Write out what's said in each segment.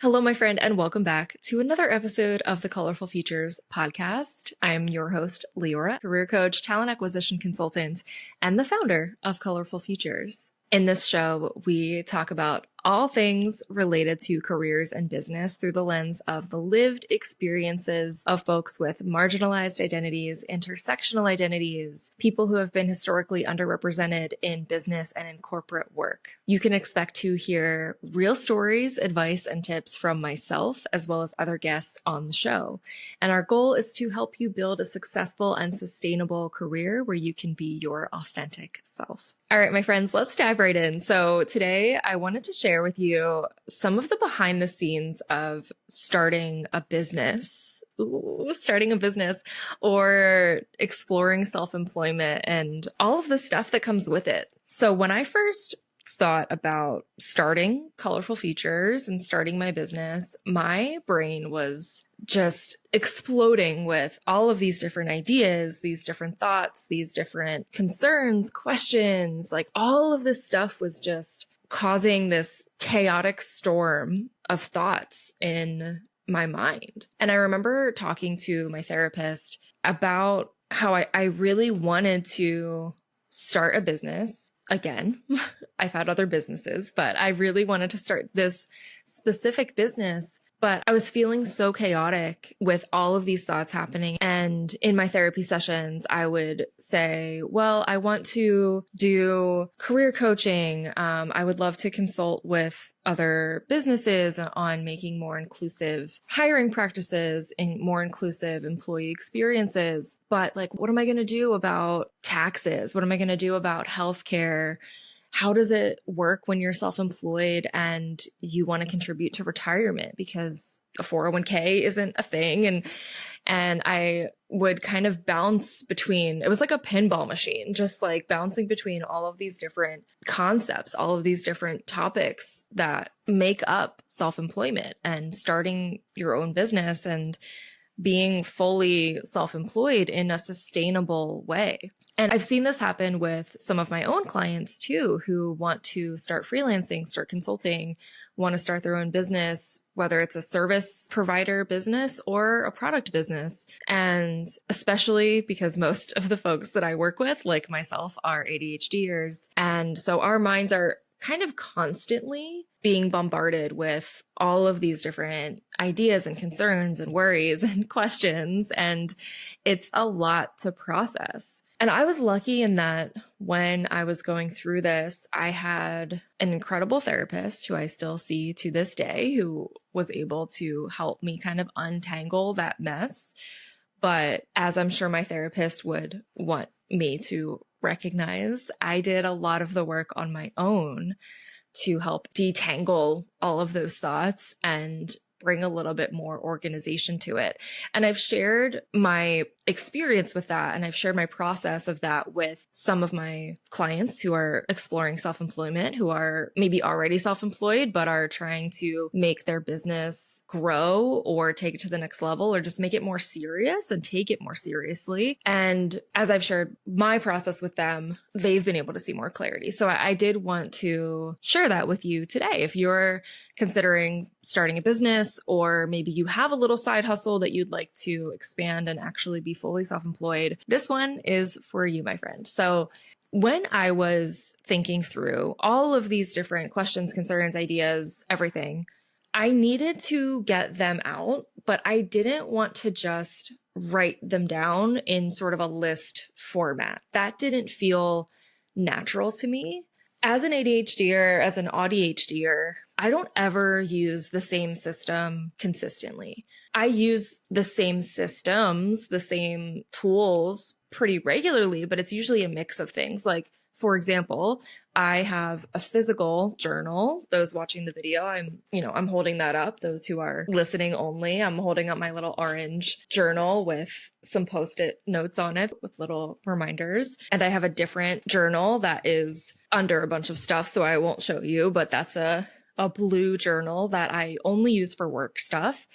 Hello, my friend, and welcome back to another episode of the Colorful Futures podcast. I am your host, Leora, career coach, talent acquisition consultant, and the founder of Colorful Futures. In this show, we talk about all things related to careers and business through the lens of the lived experiences of folks with marginalized identities, intersectional identities, people who have been historically underrepresented in business and in corporate work. You can expect to hear real stories, advice, and tips from myself, as well as other guests on the show. And our goal is to help you build a successful and sustainable career where you can be your authentic self. All right, my friends, let's dive right in. So today I wanted to share with you some of the behind the scenes of starting a business or exploring self-employment and all of the stuff that comes with it. So when I first thought about starting Colorful Futures and starting my business, my brain was just exploding with all of these different ideas, these different thoughts, these different concerns, questions, like all of this stuff was just causing this chaotic storm of thoughts in my mind. And I remember talking to my therapist about how I really wanted to start a business. Again, I've had other businesses, but I really wanted to start this specific business. But I was feeling so chaotic with all of these thoughts happening. And in my therapy sessions, I would say, well, I want to do career coaching. I would love to consult with other businesses on making more inclusive hiring practices and more inclusive employee experiences. But like, what am I going to do about taxes? What am I going to do about healthcare? How does it work when you're self-employed and you want to contribute to retirement because a 401k isn't a thing? And I would kind of bounce between, it was like a pinball machine, just like bouncing between all of these different concepts, all of these different topics that make up self-employment and starting your own business and being fully self-employed in a sustainable way. And I've seen this happen with some of my own clients too, who want to start freelancing, start consulting, want to start their own business, whether it's a service provider business or a product business. And especially because most of the folks that I work with, like myself, are ADHDers. And so our minds are kind of constantly being bombarded with all of these different ideas and concerns and worries and questions. And it's a lot to process. And I was lucky in that when I was going through this, I had an incredible therapist who I still see to this day, who was able to help me kind of untangle that mess. But as I'm sure my therapist would want me to recognize, I did a lot of the work on my own to help detangle all of those thoughts and bring a little bit more organization to it. And I've shared my experience with that, and I've shared my process of that with some of my clients who are exploring self-employment, who are maybe already self-employed, but are trying to make their business grow or take it to the next level or just make it more serious and take it more seriously. And as I've shared my process with them, they've been able to see more clarity. So I did want to share that with you today. If you're considering starting a business, or maybe you have a little side hustle that you'd like to expand and actually be fully self-employed, this one is for you, my friend. So when I was thinking through all of these different questions, concerns, ideas, everything, I needed to get them out, but I didn't want to just write them down in sort of a list format. That didn't feel natural to me. As an ADHDer, as an AuDHDer, I don't ever use the same system consistently. I use the same systems, the same tools pretty regularly, but it's usually a mix of things. Like, for example, I have a physical journal. Those watching the video, I'm holding that up. Those who are listening only, I'm holding up my little orange journal with some Post-it notes on it with little reminders. And I have a different journal that is under a bunch of stuff, so I won't show you, but that's a blue journal that I only use for work stuff.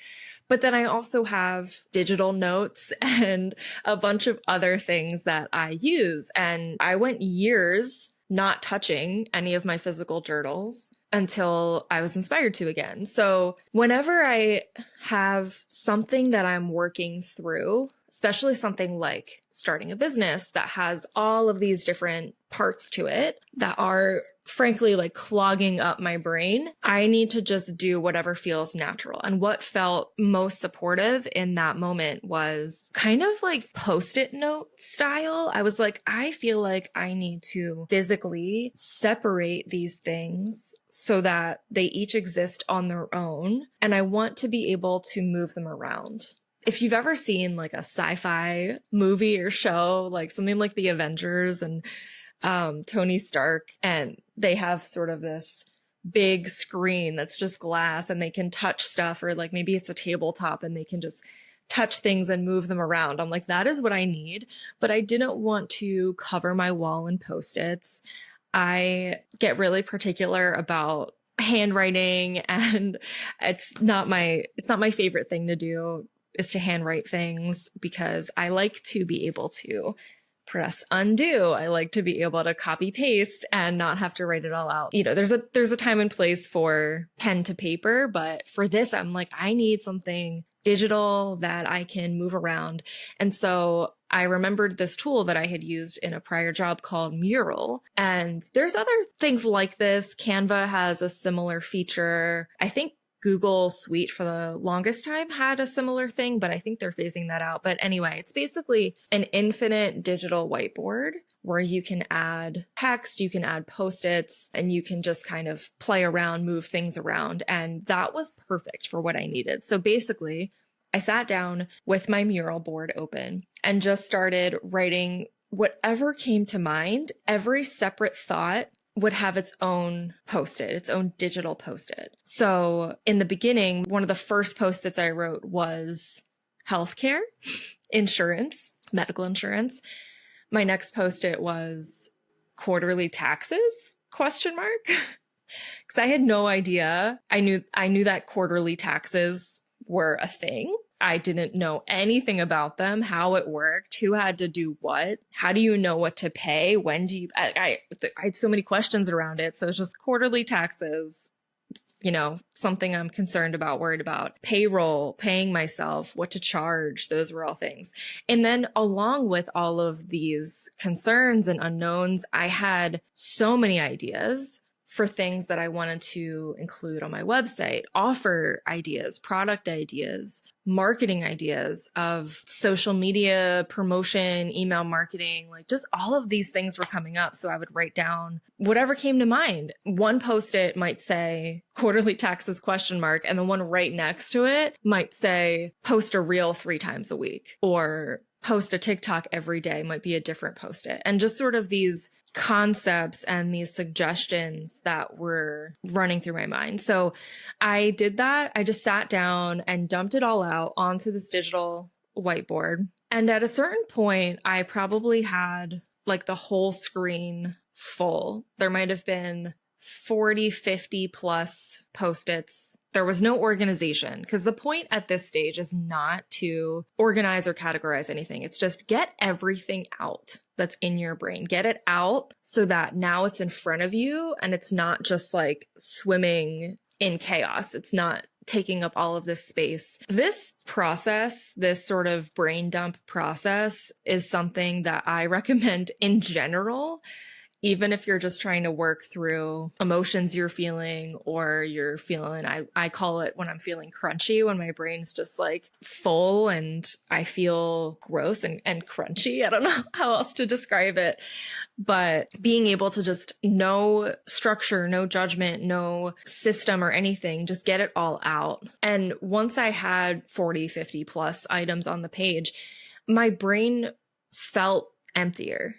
But then I also have digital notes and a bunch of other things that I use. And I went years not touching any of my physical journals until I was inspired to again. So whenever I have something that I'm working through, especially something like starting a business that has all of these different parts to it that are frankly like clogging up my brain, I need to just do whatever feels natural. And what felt most supportive in that moment was kind of like post-it note style. I was like, I feel like I need to physically separate these things so that they each exist on their own. And I want to be able to move them around. If you've ever seen like a sci-fi movie or show, like something like The Avengers and Tony Stark, and they have sort of this big screen that's just glass and they can touch stuff, or like maybe it's a tabletop and they can just touch things and move them around. I'm like, that is what I need. But I didn't want to cover my wall in Post-its. I get really particular about handwriting, and it's not my favorite thing to do, is to handwrite things, because I like to be able to press undo. I like to be able to copy paste and not have to write it all out. You know, there's a time and place for pen to paper, but for this, I'm like, I need something digital that I can move around. And so I remembered this tool that I had used in a prior job called Mural. And there's other things like this. Canva has a similar feature. I think Google Suite for the longest time had a similar thing, but I think they're phasing that out. But anyway, it's basically an infinite digital whiteboard where you can add text, you can add Post-its, and you can just kind of play around, move things around. And that was perfect for what I needed. So basically, I sat down with my Mural board open and just started writing whatever came to mind. Every separate thought would have its own Post-it, its own digital Post-it. So in the beginning, one of the first Post-its I wrote was healthcare, insurance, medical insurance. My next Post-it was quarterly taxes, question mark. Because I had no idea. I knew that quarterly taxes were a thing. I didn't know anything about them, how it worked, who had to do what, how do you know what to pay, when do you, I had so many questions around it. So it's just quarterly taxes, you know, something I'm concerned about, worried about, payroll, paying myself, what to charge. Those were all things. And then along with all of these concerns and unknowns, I had so many ideas for things that I wanted to include on my website, offer ideas, product ideas, marketing ideas of social media promotion, email marketing, like just all of these things were coming up. So I would write down whatever came to mind. One Post-it might say quarterly taxes question mark, and the one right next to it might say post a reel 3 times a week, or post a TikTok every day might be a different Post-it. And just sort of these concepts and these suggestions that were running through my mind. So I did that. I just sat down and dumped it all out onto this digital whiteboard. And at a certain point, I probably had like the whole screen full. There might have been 40, 50 plus Post-its. There was no organization, because the point at this stage is not to organize or categorize anything. It's just get everything out that's in your brain. Get it out so that now it's in front of you and it's not just like swimming in chaos. It's not taking up all of this space. This process, this sort of brain dump process, is something that I recommend in general. Even if you're just trying to work through emotions you're feeling, or you're feeling, I call it when I'm feeling crunchy, when my brain's just like full and I feel gross and crunchy. I don't know how else to describe it, but being able to just no structure, no judgment, no system or anything, just get it all out. And once I had 40, 50 plus items on the page, my brain felt emptier.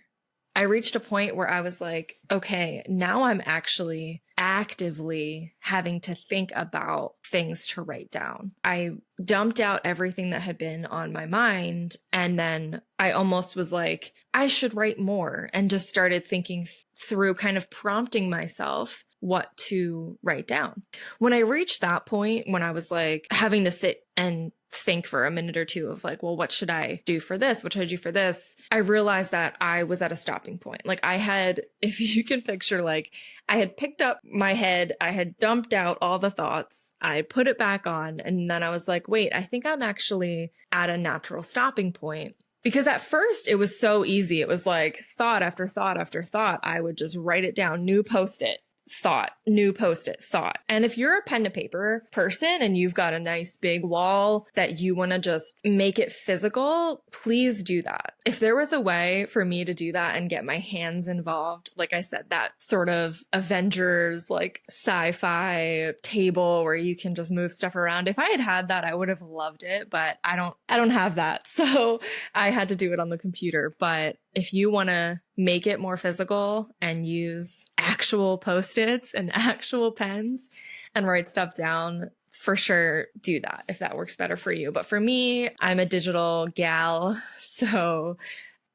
I reached a point where I was like, okay, now I'm actually actively having to think about things to write down. I dumped out everything that had been on my mind. And then I almost was like, I should write more, and just started thinking through, kind of prompting myself what to write down. When I reached that point, when I was like having to sit and think for a minute or two of like, well, what should I do for this? What should I do for this? I realized that I was at a stopping point. Like I had, if you can picture, like I had picked up my head, I had dumped out all the thoughts, I put it back on, and then I was like, wait, I think I'm actually at a natural stopping point. Because at first it was so easy. It was like thought after thought after thought. I would just write it down, new post-it, thought, new post-it, thought. And if you're a pen to paper person and you've got a nice big wall that you want to just make it physical, please do that. If there was a way for me to do that and get my hands involved, like I said, that sort of Avengers, like sci-fi table where you can just move stuff around. If I had had that, I would have loved it, but I don't have that. So I had to do it on the computer. But if you want to make it more physical and use actual Post-its and actual pens and write stuff down, for sure do that if that works better for you. But for me, I'm a digital gal, so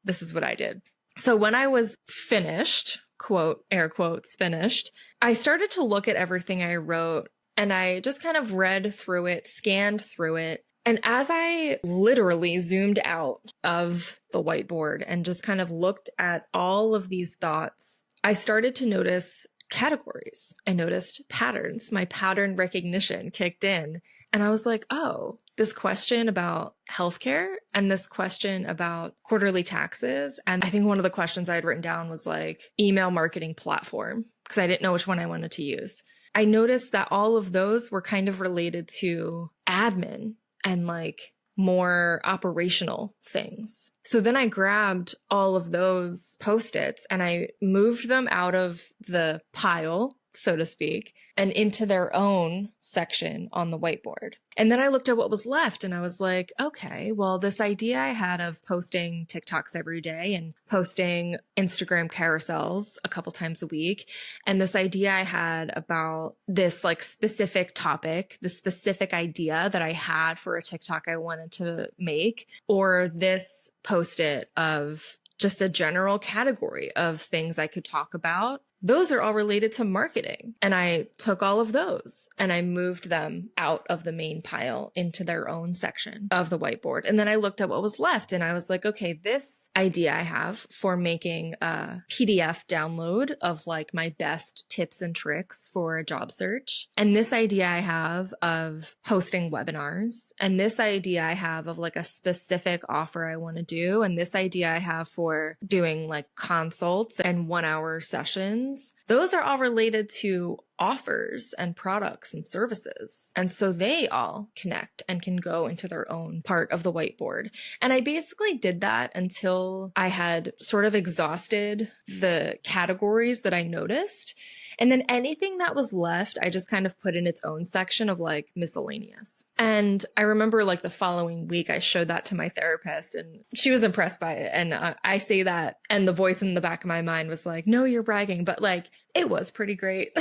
this is what I did. So when I was finished, quote, air quotes, finished, I started to look at everything I wrote and I just kind of read through it, scanned through it. And as I literally zoomed out of the whiteboard and just kind of looked at all of these thoughts, I started to notice categories. I noticed patterns. My pattern recognition kicked in. And I was like, oh, this question about healthcare and this question about quarterly taxes. And I think one of the questions I had written down was like email marketing platform, because I didn't know which one I wanted to use. I noticed that all of those were kind of related to admin and like more operational things. So then I grabbed all of those Post-its and I moved them out of the pile, so to speak, and into their own section on the whiteboard. And then I looked at what was left and I was like, okay, well, this idea I had of posting TikToks every day and posting Instagram carousels a couple times a week, and this idea I had about this like specific topic, the specific idea that I had for a TikTok I wanted to make, or this Post-it of just a general category of things I could talk about. Those are all related to marketing. And I took all of those and I moved them out of the main pile into their own section of the whiteboard. And then I looked at what was left and I was like, okay, this idea I have for making a PDF download of like my best tips and tricks for a job search. And this idea I have of hosting webinars. And this idea I have of like a specific offer I want to do. And this idea I have for doing like consults and 1-hour sessions. Those are all related to offers and products and services. And so they all connect and can go into their own part of the whiteboard. And I basically did that until I had sort of exhausted the categories that I noticed. And then anything that was left, I just kind of put in its own section of like miscellaneous. And I remember like the following week, I showed that to my therapist and she was impressed by it. And I say that, and the voice in the back of my mind was like, no, you're bragging, but like, it was pretty great.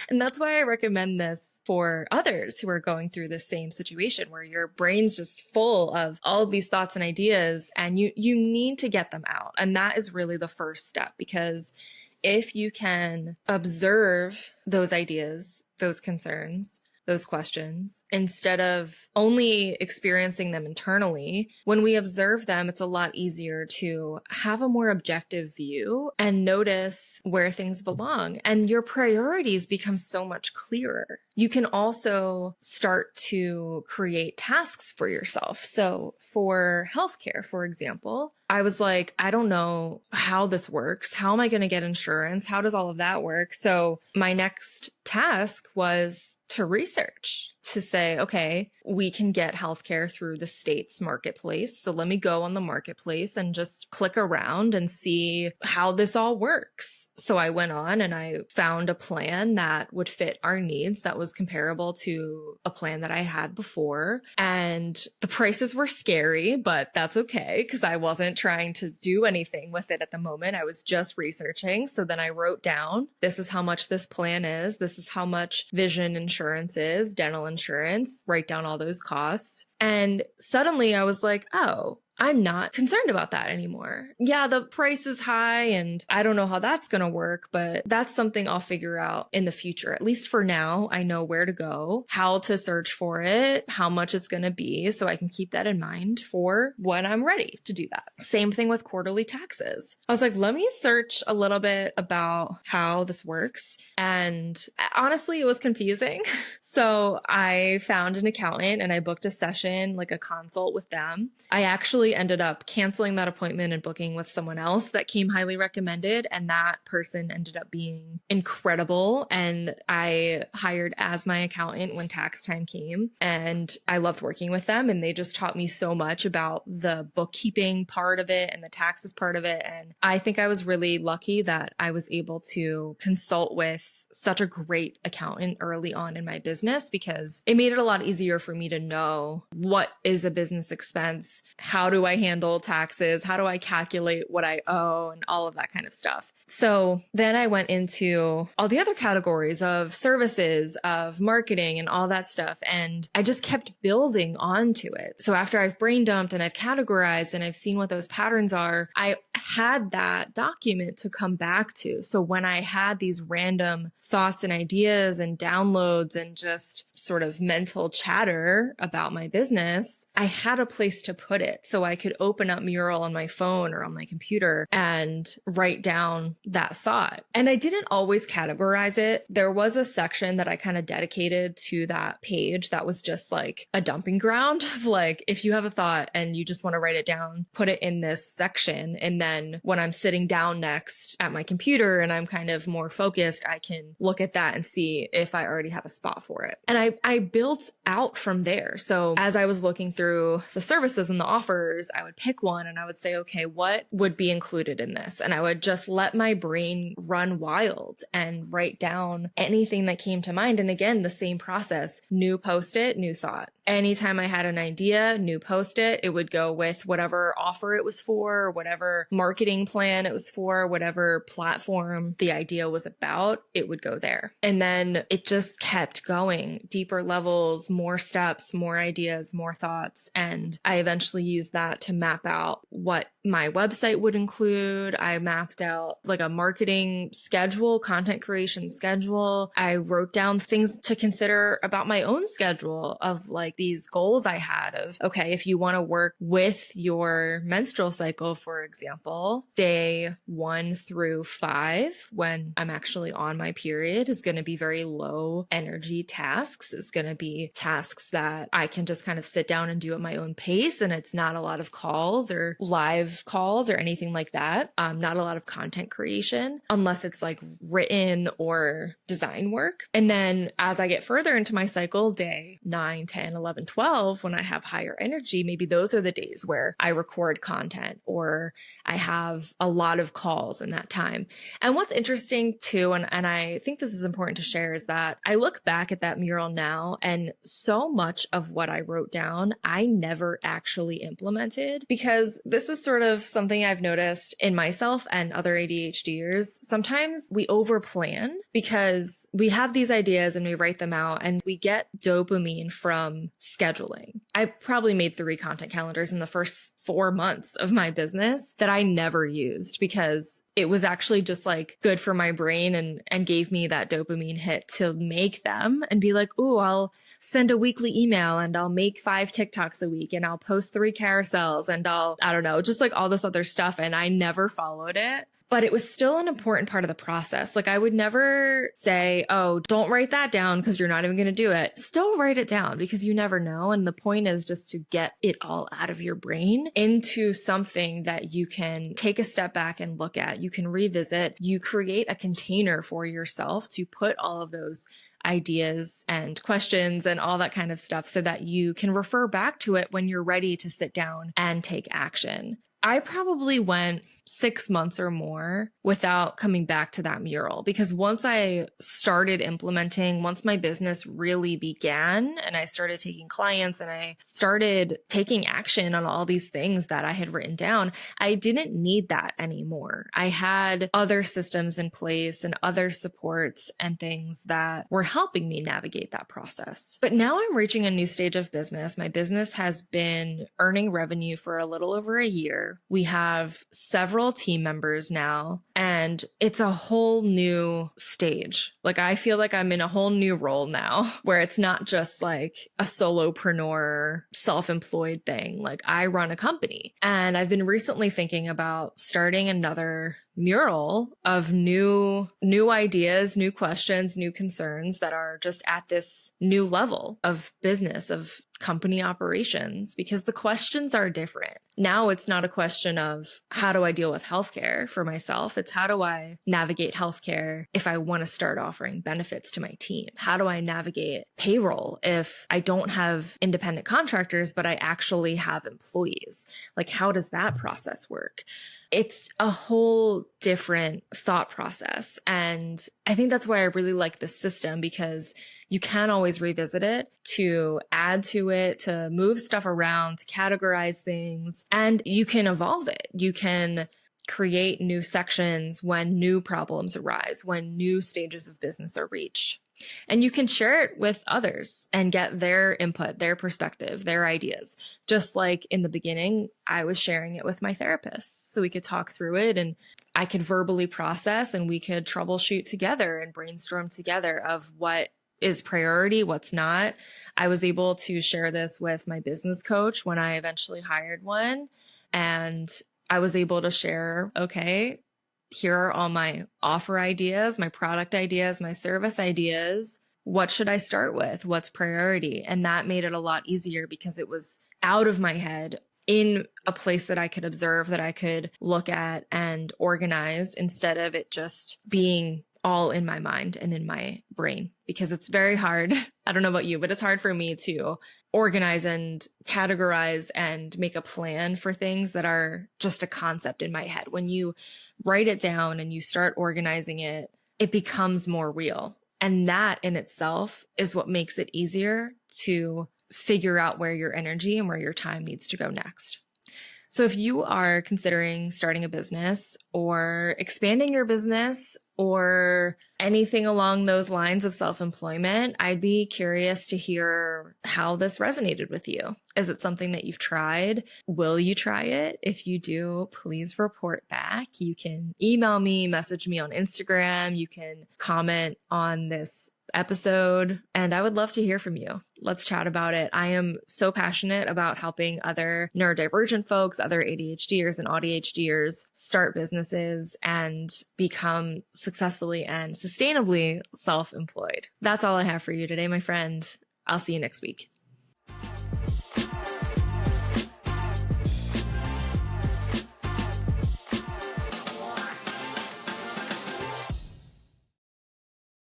And that's why I recommend this for others who are going through the same situation where your brain's just full of all of these thoughts and ideas and you need to get them out. And that is really the first step, because if you can observe those ideas, those concerns, those questions, instead of only experiencing them internally, when we observe them, it's a lot easier to have a more objective view and notice where things belong. And your priorities become so much clearer. You can also start to create tasks for yourself. So for healthcare, for example, I was like, I don't know how this works. How am I going to get insurance? How does all of that work? So my next task was to research, to say, okay, we can get healthcare through the state's marketplace. So let me go on the marketplace and just click around and see how this all works. So I went on and I found a plan that would fit our needs, that was comparable to a plan that I had before. And the prices were scary, but that's okay, because I wasn't trying to do anything with it at the moment. I was just researching. So then I wrote down, this is how much this plan is. This is how much vision insurance is, dental insurance, write down all those costs. And suddenly I was like, oh, I'm not concerned about that anymore. Yeah, the price is high and I don't know how that's going to work, but that's something I'll figure out in the future. At least for now, I know where to go, how to search for it, how much it's going to be, so I can keep that in mind for when I'm ready to do that. Same thing with quarterly taxes. I was like, let me search a little bit about how this works. And honestly, it was confusing. So I found an accountant and I booked a session, like a consult with them. I actually ended up canceling that appointment and booking with someone else that came highly recommended. And that person ended up being incredible. And I hired as my accountant when tax time came. And I loved working with them. And they just taught me so much about the bookkeeping part of it and the taxes part of it. And I think I was really lucky that I was able to consult with such a great accountant early on in my business, because it made it a lot easier for me to know what is a business expense, how do I handle taxes, how do I calculate what I owe, and all of that kind of stuff. So then I went into all the other categories of services, of marketing, and all that stuff. And I just kept building onto it. So after I've brain dumped and I've categorized and I've seen what those patterns are, I had that document to come back to. So when I had these random thoughts and ideas and downloads and just sort of mental chatter about my business, I had a place to put it. So I could open up Mural on my phone or on my computer and write down that thought. And I didn't always categorize it. There was a section that I kind of dedicated to that page that was just like a dumping ground of like, if you have a thought and you just want to write it down, put it in this section. And then when I'm sitting down next at my computer and I'm kind of more focused, I can look at that and see if I already have a spot for it. And I built out from there. So as I was looking through the services and the offers, I would pick one and I would say, okay, what would be included in this? And I would just let my brain run wild and write down anything that came to mind. And again, the same process, new post-it, new thought. Anytime I had an idea, new post-it, it would go with whatever offer it was for, whatever marketing plan it was for, whatever platform the idea was about, it would go there. And then it just kept going, deeper levels, more steps, more ideas, more thoughts. And I eventually used that to map out what my website would include. I mapped out like a marketing schedule, content creation schedule. I wrote down things to consider about my own schedule of like these goals I had of, okay, if you want to work with your menstrual cycle, for example, day 1 through 5, when I'm actually on my period, is going to be very low energy tasks. It's going to be tasks that I can just kind of sit down and do at my own pace. And it's not a lot of calls or live calls or anything like that. Not a lot of content creation unless it's like written or design work. And then as I get further into my cycle, day 9, 10, 11, 12, when I have higher energy, maybe those are the days where I record content or I have a lot of calls in that time. And what's interesting too, and I think this is important to share, is that I look back at that mural now and so much of what I wrote down, I never actually implemented, because this is sort of something I've noticed in myself and other ADHDers. Sometimes we overplan because we have these ideas and we write them out and we get dopamine from scheduling. I probably made 3 content calendars in the first 4 months of my business that I never used because it was actually just like good for my brain and gave me that dopamine hit to make them and be like, ooh, I'll send a weekly email and I'll make 5 TikToks a week and I'll post 3 carousels and I don't know, just like all this other stuff. And I never followed it. But it was still an important part of the process. Like I would never say, oh, don't write that down because you're not even going to do it. Still write it down because you never know. And the point is just to get it all out of your brain into something that you can take a step back and look at. You can revisit. You create a container for yourself to put all of those ideas and questions and all that kind of stuff so that you can refer back to it when you're ready to sit down and take action. I probably went 6 months or more without coming back to that mural, because once I started implementing, once my business really began and I started taking clients and I started taking action on all these things that I had written down, I didn't need that anymore. I had other systems in place and other supports and things that were helping me navigate that process. But now I'm reaching a new stage of business. My business has been earning revenue for a little over a year. We have several team members now, and it's a whole new stage. Like, I feel like I'm in a whole new role now where it's not just like a solopreneur, self-employed thing. Like, I run a company, and I've been recently thinking about starting another mural of new ideas, new questions, new concerns that are just at this new level of business, of company operations, because the questions are different. Now it's not a question of how do I deal with healthcare for myself? It's how do I navigate healthcare if I want to start offering benefits to my team? How do I navigate payroll if I don't have independent contractors, but I actually have employees? Like, how does that process work? It's a whole different thought process. And I think that's why I really like this system, because you can always revisit it, to add to it, to move stuff around, to categorize things, and you can evolve it. You can create new sections when new problems arise, when new stages of business are reached. And you can share it with others and get their input, their perspective, their ideas. Just like in the beginning, I was sharing it with my therapist so we could talk through it and I could verbally process and we could troubleshoot together and brainstorm together of what is priority, what's not. I was able to share this with my business coach when I eventually hired one. And I was able to share, okay, here are all my offer ideas, my product ideas, my service ideas. What should I start with? What's priority? And that made it a lot easier because it was out of my head, in a place that I could observe, that I could look at and organize, instead of it just being all in my mind and in my brain, because it's very hard. I don't know about you, but it's hard for me to organize and categorize and make a plan for things that are just a concept in my head. When you write it down and you start organizing it, it becomes more real. And that in itself is what makes it easier to figure out where your energy and where your time needs to go next. So if you are considering starting a business or expanding your business or anything along those lines of self-employment, I'd be curious to hear how this resonated with you. Is it something that you've tried? Will you try it? If you do, please report back. You can email me, message me on Instagram. You can comment on this episode, and I would love to hear from you. Let's chat about it. I am so passionate about helping other neurodivergent folks, other ADHDers and AuDHDers start businesses and become successfully and sustainably self-employed. That's all I have for you today, my friend. I'll see you next week.